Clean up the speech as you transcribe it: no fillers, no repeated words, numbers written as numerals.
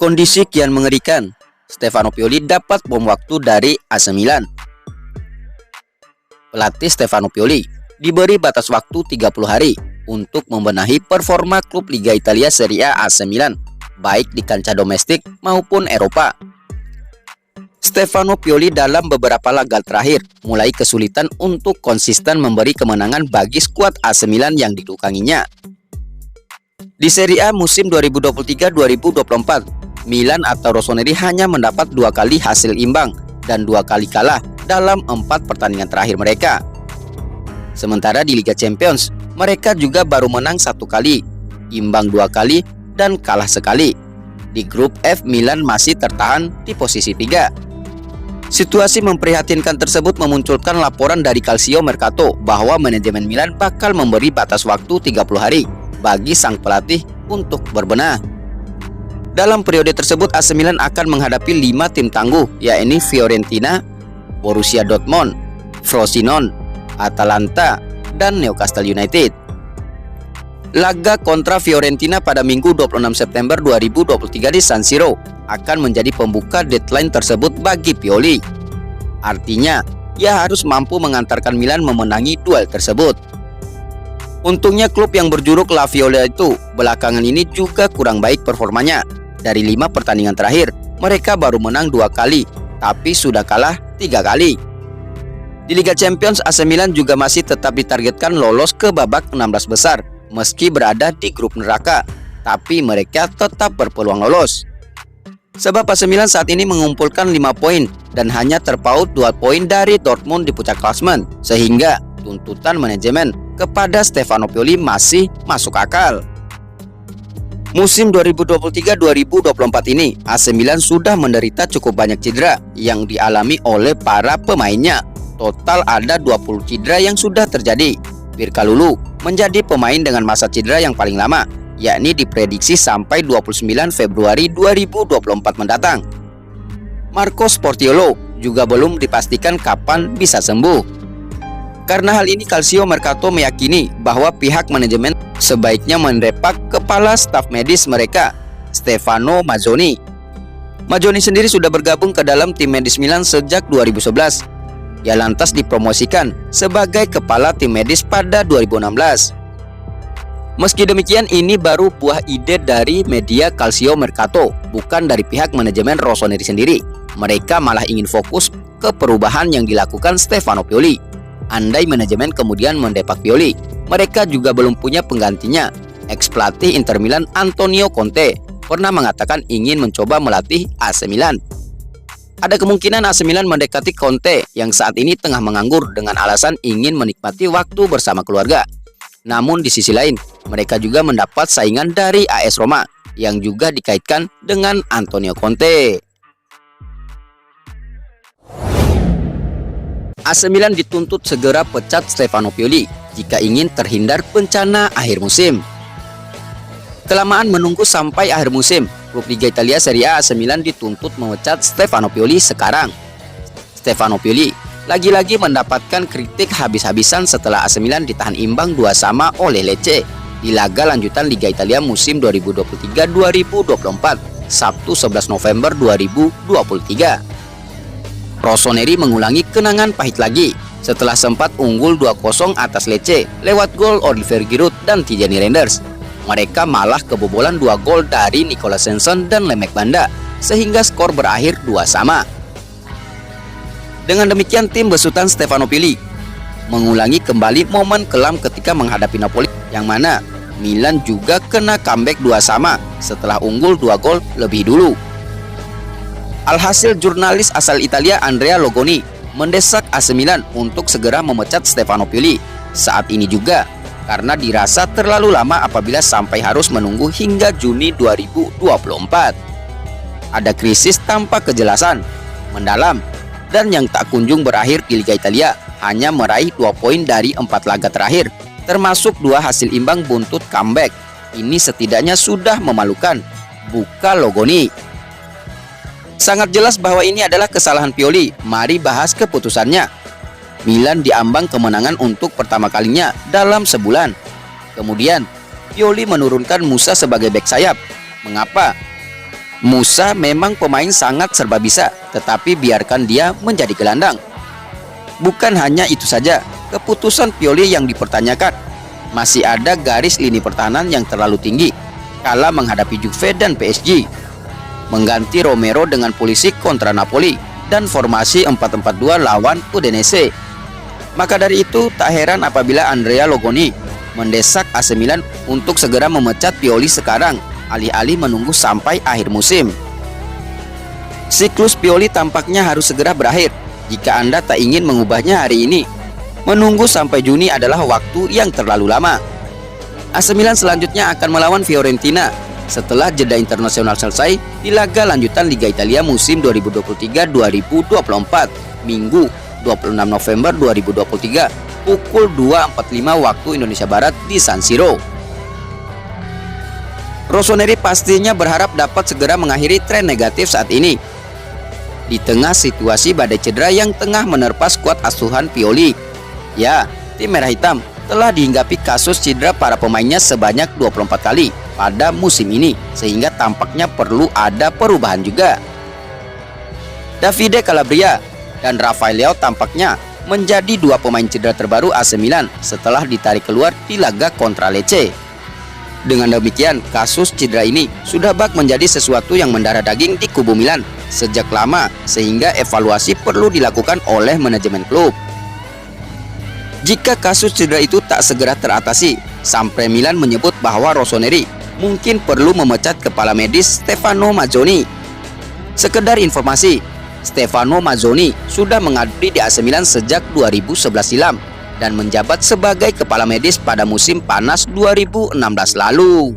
Kondisi kian mengerikan. Stefano Pioli dapat bom waktu dari AC Milan. Pelatih Stefano Pioli diberi batas waktu 30 hari untuk membenahi performa klub Liga Italia Serie A AC Milan, baik di kancah domestik maupun Eropa. Stefano Pioli dalam beberapa laga terakhir mulai kesulitan untuk konsisten memberi kemenangan bagi skuad AC Milan yang didukanginya. Di Serie A musim 2023-2024, Milan atau Rossoneri hanya mendapat 2 kali hasil imbang dan 2 kali kalah dalam 4 pertandingan terakhir mereka. Sementara di Liga Champions, mereka juga baru menang 1 kali, imbang 2 kali, dan kalah sekali. Di grup F, Milan masih tertahan di posisi 3. Situasi memprihatinkan tersebut memunculkan laporan dari Calcio Mercato bahwa manajemen Milan bakal memberi batas waktu 30 hari bagi sang pelatih untuk berbenah. Dalam periode tersebut, AC Milan akan menghadapi 5 tim tangguh, yakni Fiorentina, Borussia Dortmund, Frosinone, Atalanta, dan Newcastle United. Laga kontra Fiorentina pada Minggu 26 September 2023 di San Siro akan menjadi pembuka deadline tersebut bagi Pioli. Artinya, ia harus mampu mengantarkan Milan memenangi duel tersebut. Untungnya klub yang berjuluk La Viola itu belakangan ini juga kurang baik performanya. Dari 5 pertandingan terakhir, mereka baru menang 2 kali, tapi sudah kalah 3 kali. Di Liga Champions, AC Milan juga masih tetap ditargetkan lolos ke babak 16 besar, meski berada di grup neraka, tapi mereka tetap berpeluang lolos. Sebab AC Milan saat ini mengumpulkan 5 poin dan hanya terpaut 2 poin dari Dortmund di puncak klasemen, sehingga tuntutan manajemen kepada Stefano Pioli masih masuk akal. Musim 2023-2024 ini, AC Milan sudah menderita cukup banyak cedera yang dialami oleh para pemainnya. Total ada 20 cedera yang sudah terjadi. Pirkalulu menjadi pemain dengan masa cedera yang paling lama, yakni diprediksi sampai 29 Februari 2024 mendatang. Marco Sportiolo juga belum dipastikan kapan bisa sembuh. Karena hal ini, Calcio Mercato meyakini bahwa pihak manajemen sebaiknya mendepak kepala staf medis mereka, Stefano Mazzoni. Mazzoni sendiri sudah bergabung ke dalam tim medis Milan sejak 2011. Ia lantas dipromosikan sebagai kepala tim medis pada 2016. Meski demikian, ini baru buah ide dari media Calcio Mercato, bukan dari pihak manajemen Rossoneri sendiri. Mereka malah ingin fokus ke perubahan yang dilakukan Stefano Pioli. Andai manajemen kemudian mendepak Pioli, mereka juga belum punya penggantinya. Ex-pelatih Inter Milan Antonio Conte pernah mengatakan ingin mencoba melatih AC Milan. Ada kemungkinan AC Milan mendekati Conte yang saat ini tengah menganggur dengan alasan ingin menikmati waktu bersama keluarga. Namun di sisi lain, mereka juga mendapat saingan dari AS Roma yang juga dikaitkan dengan Antonio Conte. AC Milan dituntut segera pecat Stefano Pioli jika ingin terhindar bencana akhir musim. Kelamaan menunggu sampai akhir musim, klub Liga Italia Serie A AC Milan dituntut memecat Stefano Pioli sekarang. Stefano Pioli lagi-lagi mendapatkan kritik habis-habisan setelah AC Milan ditahan imbang 2-2 oleh Lecce di laga lanjutan Liga Italia musim 2023-2024, Sabtu 11 November 2023. Rossoneri mengulangi kenangan pahit lagi setelah sempat unggul 2-0 atas Lecce lewat gol Oliver Giroud dan Tijani Reinders. Mereka malah kebobolan 2 gol dari Nicolas Sanson dan Lemek Banda, sehingga skor berakhir 2-2. Dengan demikian, tim besutan Stefano Pioli mengulangi kembali momen kelam ketika menghadapi Napoli, yang mana Milan juga kena comeback 2-2 setelah unggul 2 gol lebih dulu. Alhasil, jurnalis asal Italia Andrea Logoni mendesak AC Milan untuk segera memecat Stefano Pioli saat ini juga, karena dirasa terlalu lama apabila sampai harus menunggu hingga Juni 2024. Ada krisis tanpa kejelasan mendalam dan yang tak kunjung berakhir di Liga Italia, hanya meraih 2 poin dari 4 laga terakhir, termasuk 2 hasil imbang buntut comeback. Ini setidaknya sudah memalukan, buka Logoni. Sangat jelas bahwa ini adalah kesalahan Pioli. Mari bahas keputusannya. Milan diambang kemenangan untuk pertama kalinya dalam sebulan. Kemudian, Pioli menurunkan Musa sebagai bek sayap. Mengapa? Musa memang pemain sangat serba bisa, tetapi biarkan dia menjadi gelandang. Bukan hanya itu saja, keputusan Pioli yang dipertanyakan. Masih ada garis lini pertahanan yang terlalu tinggi kala menghadapi Juve dan PSG. Mengganti Romero dengan Pulisic kontra Napoli dan formasi 4-4-2 lawan Udinese. Maka dari itu tak heran apabila Andrea Logoni mendesak AC Milan untuk segera memecat Pioli sekarang, alih-alih menunggu sampai akhir musim. Siklus Pioli tampaknya harus segera berakhir jika Anda tak ingin mengubahnya hari ini. Menunggu sampai Juni adalah waktu yang terlalu lama. AC Milan selanjutnya akan melawan Fiorentina setelah jeda internasional selesai di laga lanjutan Liga Italia musim 2023-2024, Minggu 26 November 2023 pukul 2.45 waktu Indonesia Barat di San Siro. Rossoneri pastinya berharap dapat segera mengakhiri tren negatif saat ini di tengah situasi badai cedera yang tengah menerpa skuad asuhan Pioli. Ya, tim Merah Hitam telah dihinggapi kasus cedera para pemainnya sebanyak 24 kali pada musim ini, sehingga tampaknya perlu ada perubahan juga. Davide Calabria dan Rafael Leao tampaknya menjadi dua pemain cedera terbaru AC Milan setelah ditarik keluar di laga kontra Lecce. Dengan demikian, kasus cedera ini sudah bak menjadi sesuatu yang mendarah daging di kubu Milan sejak lama, sehingga evaluasi perlu dilakukan oleh manajemen klub. Jika kasus cedera itu tak segera teratasi, sampai Milan menyebut bahwa Rossoneri mungkin perlu memecat kepala medis Stefano Mazzoni. Sekedar informasi, Stefano Mazzoni sudah mengabdi di AC Milan sejak 2011 silam dan menjabat sebagai kepala medis pada musim panas 2016 lalu.